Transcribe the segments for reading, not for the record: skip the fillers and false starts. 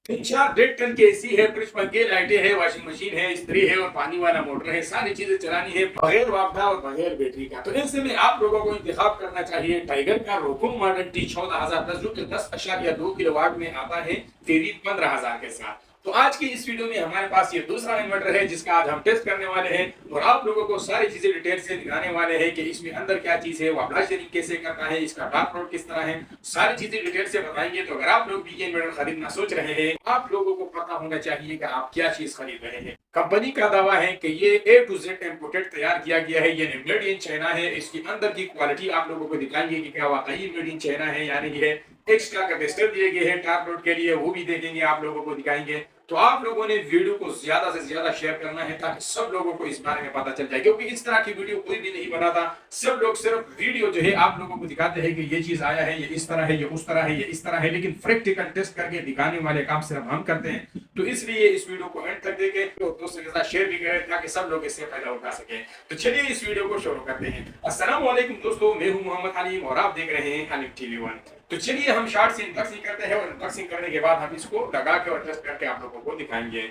तीन चार 1.5 टन के एसी है, फ्रिज, पंखे, लाइटें है, वॉशिंग मशीन है, इस्त्री है और पानी वाला मोटर है। सारी चीजें चलानी है बगैर वापडा और बगैर बैटरी का। तो ऐसे में आप लोगों को इंतखाब करना चाहिए टाइगर का रोको मॉडल T14000+ जो कि 10.2 किलोवाट में आता है करीब 15,000 के साथ। तो आज की इस वीडियो में हमारे पास ये दूसरा इन्वर्टर है जिसका आज हम टेस्ट करने वाले हैं और आप लोगों को सारी चीजें डिटेल से दिखाने वाले हैं कि इसमें अंदर क्या चीज है, वापडा शेयरिंग कैसे करना है, इसका डार्क मोड किस तरह है, सारी चीजें डिटेल से बताएंगे। तो अगर आप लोग भी ये इन्वर्टर खरीदना सोच रहे हैं, आप लोगों को पता होना चाहिए कि आप क्या चीज खरीद रहे हैं। कंपनी का दावा है कि ये A to Z इम्पोर्टेड तैयार किया गया है, ये मेड इन चाइना है। इसकी अंदर की क्वालिटी आप लोगों को दिखाएंगे कि क्या वाकई मेड इन चाइना है, यानी ये एक्स्ट्रा कैपेसिटर दिए गए हैं टाप लोड के लिए, वो भी देखेंगे, आप लोगों को दिखाएंगे। तो आप लोगों ने वीडियो को ज्यादा से ज्यादा शेयर करना है ताकि सब लोगों को इस बारे में पता चल जाए, क्योंकि इस तरह की वीडियो कोई भी नहीं बनाता। सब लोग सिर्फ वीडियो जो है आप लोगों को दिखाते हैं कि ये चीज आया है, ये इस तरह है, ये उस तरह है, ये इस तरह है, लेकिन प्रैक्टिकल टेस्ट करके दिखाने वाले काम सिर्फ हम करते हैं। तो इसलिए इस वीडियो को एंड तक देखें, तो दोस्तों के साथ शेयर भी करें ताकि सब लोग इससे फायदा उठा सके। तो चलिए इस वीडियो को शुरू करते हैं। अस्सलाम वालेकुम दोस्तों, मैं हूं मोहम्मद हलीम और आप देख रहे हैं हलीम टीवी 1। तो चलिए हम शार्ट से अनबॉक्सिंग करते हैं और अनबॉक्सिंग करने के बाद हम इसको लगा के और टेस्ट करके आप लोगों को दिखाएंगे।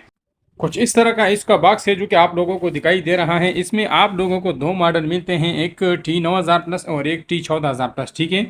कुछ इस तरह का इसका बॉक्स है जो कि आप लोगों को दिखाई दे रहा है। इसमें आप लोगों को दो मॉडल मिलते हैं, एक T9000+ और एक T14000+। ठीक है,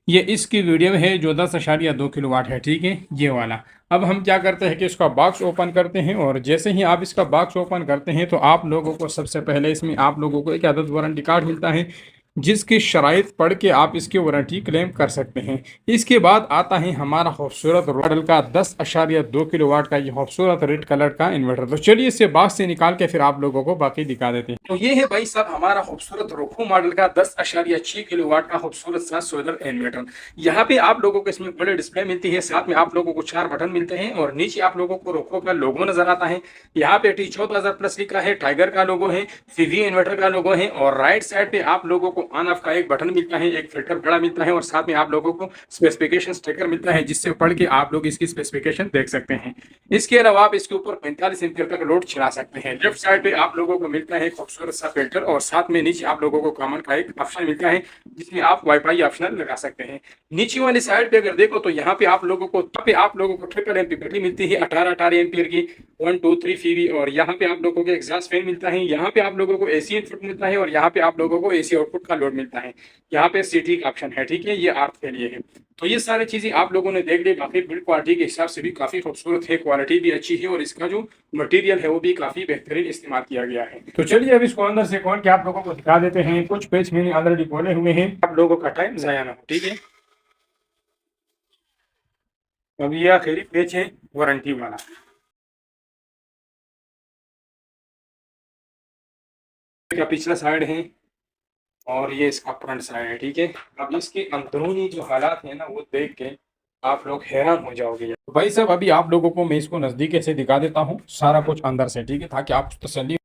ये इसकी वीडियो है जो 10.2 किलोवाट है। ठीक है, ये वाला। अब हम क्या करते हैं कि इसका बॉक्स ओपन करते हैं और जैसे ही आप इसका बॉक्स ओपन करते हैं तो आप लोगों को सबसे पहले इसमें आप लोगों को एक आदत वारंटी कार्ड मिलता है जिसकी शराइत पढ़ के आप इसकी वारंटी क्लेम कर सकते हैं। इसके बाद आता है हमारा खूबसूरत मॉडल का 10.2 किलोवाट का ये खूबसूरत रेड कलर का इन्वर्टर। तो चलिए इसे बॉक्स से निकाल के फिर आप लोगों को बाकी दिखा देते हैं। तो ये है भाई साहब हमारा खूबसूरत रोको मॉडल का 10.6 किलोवाट का खूबसूरत सा सोलर इन्वर्टर। यहाँ पे आप लोगों को इसमें बड़े डिस्प्ले मिलती है, साथ में आप लोगों को 4 बटन मिलते हैं और नीचे आप लोगों को रोको का लोगो नजर आता है। यहाँ पे T14000+ लिखा है, टाइगर का लोगो है, सीवी इन्वर्टर का लोगो है और राइट साइड पे आप लोगों को ऑन ऑफ का एक बटन मिलता है, एक फिल्टर बड़ा मिलता है और साथ में आप लोगों को स्पेसिफिकेशन स्टिकर मिलता है जिससे पढ़ के आप लोग इसकी स्पेसिफिकेशन देख सकते हैं। इसके अलावा आप इसके ऊपर 45 एम्पीयर तक लोड चला सकते हैं। लेफ्ट साइड पे आप लोगों को मिलता है खूबसूरत सा फिल्टर और साथ में नीचे आप लोगों को कॉमन का एक ऑप्शन मिलता है जिसमें आप वाईफाई ऑप्शनल लगा सकते हैं। नीचे वाली साइड पे अगर देखो तो यहाँ पे आप लोगों को ट्रिपल एम्पीयर बैटरी मिलती है, 18 एम्पीयर की 1 2 3 पीवी और यहाँ पे आप लोगों को एग्जॉस्ट फैन मिलता है। यहाँ पे आप लोगों को एसी इनपुट मिलता है और यहाँ पे आप लोगों को एसी आउटपुट का लोड मिलता है। यहाँ पे सीटी का ऑप्शन है। ठीक है, ये अर्थ के लिए है। तो ये सारी चीजें आप लोगों ने देख ली। बाकी बिल्ड क्वालिटी के हिसाब से भी काफी खूबसूरत है, क्वालिटी भी अच्छी है और इसका जो मटेरियल है वो भी काफी बेहतरीन इस्तेमाल किया गया है। तो चलिए अब इसको अंदर से खोल के आप लोगों को दिखा देते हैं। कुछ पेज मैंने ऑलरेडी खोले हुए हैं, आप लोगों का टाइम जाया ना हो। ठीक है, अब ये आखिरी पेज है वारंटी वाला। का पिछला साइड है और ये इसका फ्रंट साइड है। ठीक है, अब इसके अंदरूनी जो हालात है ना वो देख के आप लोग हैरान हो जाओगे। तो भाई साहब अभी आप लोगों को मैं इसको नज़दीक से दिखा देता हूँ सारा कुछ अंदर से। ठीक है, ताकि आप तसल्ली।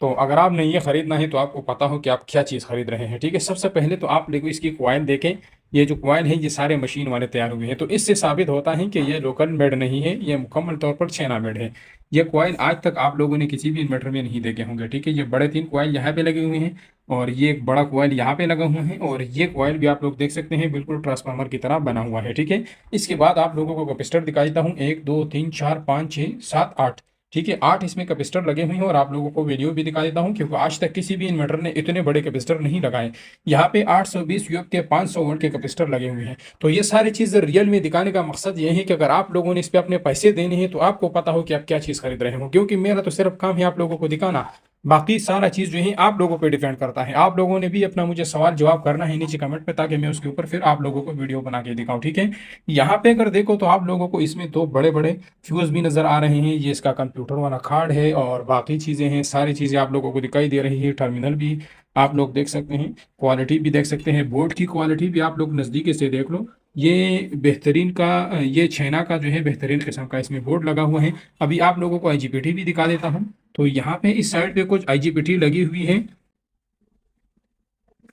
तो अगर आपने ये खरीदना है तो आपको पता हो कि आप क्या चीज़ खरीद रहे हैं। ठीक है, सबसे पहले तो आप देखो इसकी कॉइल देखें। ये जो कॉइल है ये सारे मशीन वाले तैयार हुए हैं, तो इससे साबित होता है कि ये लोकल मेड नहीं है, ये मुकम्मल तौर पर चाइना मेड है। ये कॉइल आज तक आप लोगों ने किसी भी इन्वर्टर में नहीं देखे होंगे। ठीक है, ये बड़े 3 कॉइल यहाँ पे लगे हुए हैं और ये एक बड़ा कॉइल यहाँ पे लगा हुआ है और ये कॉइल भी आप लोग देख सकते हैं बिल्कुल ट्रांसफार्मर की तरह बना हुआ है। ठीक है, इसके बाद आप लोगों को कैपेसिटर दिखा देता हूँ, 1 2 3 4 5 6 7 8। ठीक है, 8 इसमें कैपेसिटर लगे हुए हैं और आप लोगों को वीडियो भी दिखा देता हूं क्योंकि आज तक किसी भी इन्वर्टर ने इतने बड़े कैपेसिटर नहीं लगाए। यहाँ पे 820 यूएफ के 500 वोल्ट के कैपेसिटर लगे हुए हैं। तो ये सारी चीज़ रियल में दिखाने का मकसद ये है कि अगर आप लोगों ने इस पर अपने पैसे देने हैं तो आपको पता हो कि आप क्या चीज़ खरीद रहे हो, क्योंकि मेरा तो सिर्फ काम है आप लोगों को दिखाना। बाकी सारा चीज़ जो है आप लोगों पे डिपेंड करता है। आप लोगों ने भी अपना मुझे सवाल जवाब करना है नीचे कमेंट पे, ताकि मैं उसके ऊपर फिर आप लोगों को वीडियो बना के दिखाऊं। ठीक है, यहाँ पे अगर देखो तो आप लोगों को इसमें 2 बड़े बड़े फ्यूज़ भी नज़र आ रहे हैं। ये इसका कंप्यूटर वाला कार्ड है और बाकी चीज़ें हैं, सारी चीज़ें आप लोगों को दिखाई दे रही है। टर्मिनल भी आप लोग देख सकते हैं, क्वालिटी भी देख सकते हैं, बोर्ड की क्वालिटी भी आप लोग नज़दीक से देख लो। ये बेहतरीन का, ये चाइना का जो है बेहतरीन किस्म का इसमें बोर्ड लगा हुआ है। अभी आप लोगों को IGBT भी दिखा देता हूँ। तो यहाँ पे इस साइड पे कुछ IGBT लगी हुई है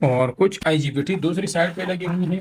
और कुछ IGBT दूसरी साइड पे लगी हुई है।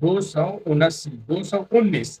219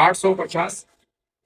850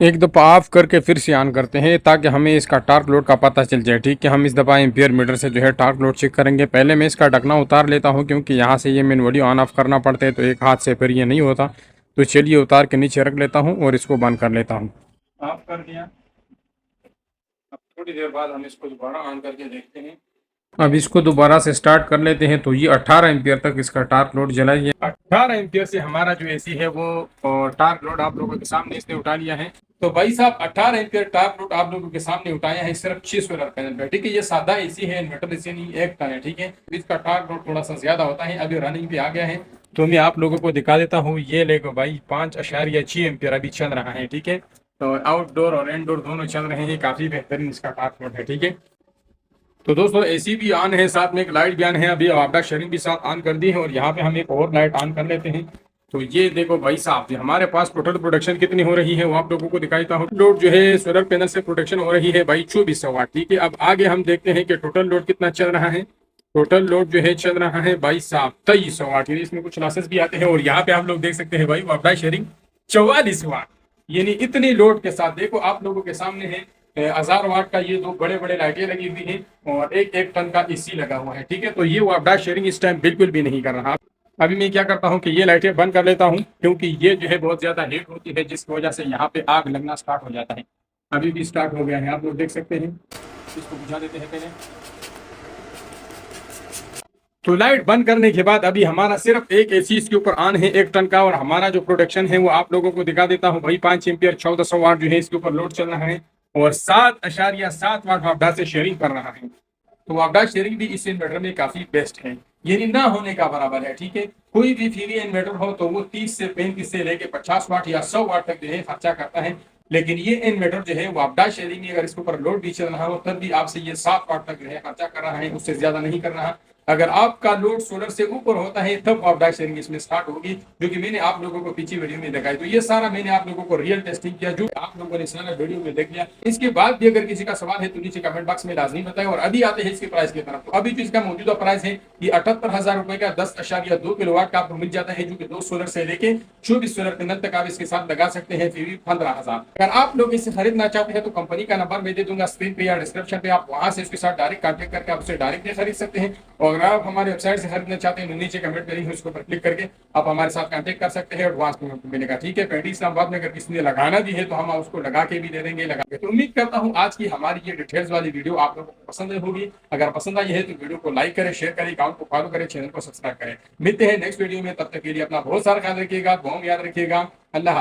एक दफ़ा ऑफ करके फिर से ऑन करते हैं ताकि हमें इसका टार्क लोड का पता चल जाए। ठीक है, हम इस दफ़ा एम्पियर मीटर से जो है टार्क लोड चेक करेंगे। पहले मैं इसका ढकना उतार लेता हूं क्योंकि यहाँ से ये मैनुअली ऑन ऑफ करना पड़ता है, तो एक हाथ से फिर ये नहीं होता। तो चलिए उतार के नीचे रख लेता हूँ और इसको बंद कर लेता हूँ। ऑफ कर दिया। अब थोड़ी देर बाद हम इसको दोबारा ऑन करके देखते हैं। अब इसको दोबारा से स्टार्ट कर लेते हैं। तो ये 18 एम्पियर तक इसका टार्क लोड जला है। 18 एम्पियर से हमारा जो एसी है वो टार्क लोड आप लोगों के सामने इसने उठा लिया है। तो भाई साहब 18 एम्पियर टार्क लोड आप लोगों के सामने उठाया है सिर्फ 6 सोलर पैनल पे। ठीक है, ये सादा एसी है, इन्वर्टर एसी नहीं, एक टन है। ठीक है, इसका टार्क लोड थोड़ा सा ज्यादा होता है। अभी रनिंग पे आ गया है तो मैं आप लोगों को दिखा देता हूँ। ये लेगो भाई 5.6 एम्पियर अभी चल रहा है। ठीक है, तो आउटडोर और इनडोर दोनों चल रहे हैं। काफी बेहतरीन इसका टार्क लोड है। ठीक है, तो दोस्तों एसी भी ऑन है, साथ में एक लाइट भी ऑन है। अभी आपदा शेयरिंग भी साथ ऑन कर दी है और यहाँ पे हम एक और लाइट ऑन कर लेते हैं। तो ये देखो भाई साहब, हमारे पास टोटल प्रोडक्शन कितनी हो रही है वो आप लोगों को दिखाता हूँ। लोड जो है सोलर पैनल से प्रोडक्शन हो रही है भाई 2400 वाट। ठीक है, अब आगे हम देखते हैं कि टोटल लोड कितना चल रहा है। टोटल लोड जो है चल रहा है भाई साहब 2300 वाट, यानी इसमें कुछ लॉसेस भी आते हैं। और यहाँ पे आप लोग देख सकते हैं भाई आपदा शेयरिंग 44 वाट, यानी इतनी लोड के साथ देखो आप लोगों के सामने है 1000 वाट का ये 2 बड़े बड़े लाइटें लगी हुई हैं और एक टन का एसी लगा हुआ है। ठीक है, तो ये वापडा शेयरिंग इस टाइम बिल्कुल भी नहीं कर रहा। अभी मैं क्या करता हूँ कि ये लाइटें बंद कर लेता हूँ क्योंकि ये जो है बहुत ज्यादा हीट होती है, जिसकी वजह से यहाँ पे आग लगना स्टार्ट हो जाता है। अभी भी स्टार्ट हो गया है, आप लोग देख सकते हैं। इसको बुझा देते हैं पहले। तो लाइट बंद करने के बाद अभी हमारा सिर्फ एक एसी इसके ऊपर ऑन है 1 टन का, और हमारा जो प्रोडक्शन है वो आप लोगों को दिखा देता हूँ भाई। 5 एम्पियर 1400 वाट जो है इसके ऊपर लोड चल रहा है और 7.7 वाट वापडा से शेयरिंग कर रहा है। तो वापडा शेयरिंग भी इस इन्वर्टर में काफी बेस्ट है, यानी ना होने का बराबर है। ठीक है, कोई भी फ्री इन्वर्टर हो तो वो 30 से 35 से लेके 50 वाट या 100 वाट तक जो है खर्चा करता है, लेकिन ये इन्वर्टर जो है वापडा शेयरिंग में अगर इसके ऊपर लोड भी चल रहा हो तब भी आपसे ये 7 वाट तक जो है खर्चा कर रहा है, उससे ज्यादा नहीं कर रहा। अगर आपका लोड सोलर से ऊपर होता है तब वापडा शेयरिंग इसमें स्टार्ट होगी, जो कि मैंने आप लोगों को पीछे वीडियो में दिखाई। तो ये सारा मैंने आप लोगों को रियल टेस्टिंग किया, जो आप लोगों ने सारा वीडियो में देख लिया। इसके बाद भी अगर किसी का सवाल है तो नीचे कमेंट बॉक्स में लाजमी बताएं। और अभी आते हैं इसके प्राइस की तरफ। तो अभी जो इसका मौजूदा प्राइस है ये 78,000 रुपए का 10.2 किलोवाट का आपको मिल जाता है, जो कि 2 सोलर से लेके 24 सोलर पैनल तक आप इसके साथ लगा सकते हैं। 15,000। अगर आप लोग इसे खरीदना चाहते हैं तो कंपनी का नंबर मैं दे दूंगा स्क्रीन पे या डिस्क्रिप्शन पे, आप वहां से इसके साथ डायरेक्ट कॉन्टेक्ट करके आप उसे डायरेक्ट खरीद सकते हैं। और अगर आप हमारे वेबसाइट से खरीदना चाहते हैं तो नीचे कमेंट पे लिंक है, उसके ऊपर क्लिक करके आप हमारे साथ कांटेक्ट कर सकते हैं। एडवांस पेमेंट मिलेगा। ठीक है, पेडी इस्लामाबाद में अगर किसी ने लगाना भी है तो हम उसको लगा के भी दे देंगे, लगा के। तो उम्मीद करता हूँ आज की हमारी ये डिटेल्स वाली वीडियो आप लोगों को पसंद होगी। अगर पसंद आई है तो वीडियो को लाइक करें, शेयर करें, अकाउंट को फॉलो करें, चैनल को सब्सक्राइब करें। मिलते हैं नेक्स्ट वीडियो में, तब तक के लिए अपना बहुत सारा ख्याल रखिएगा, बहुत याद रखिएगा। अल्लाह।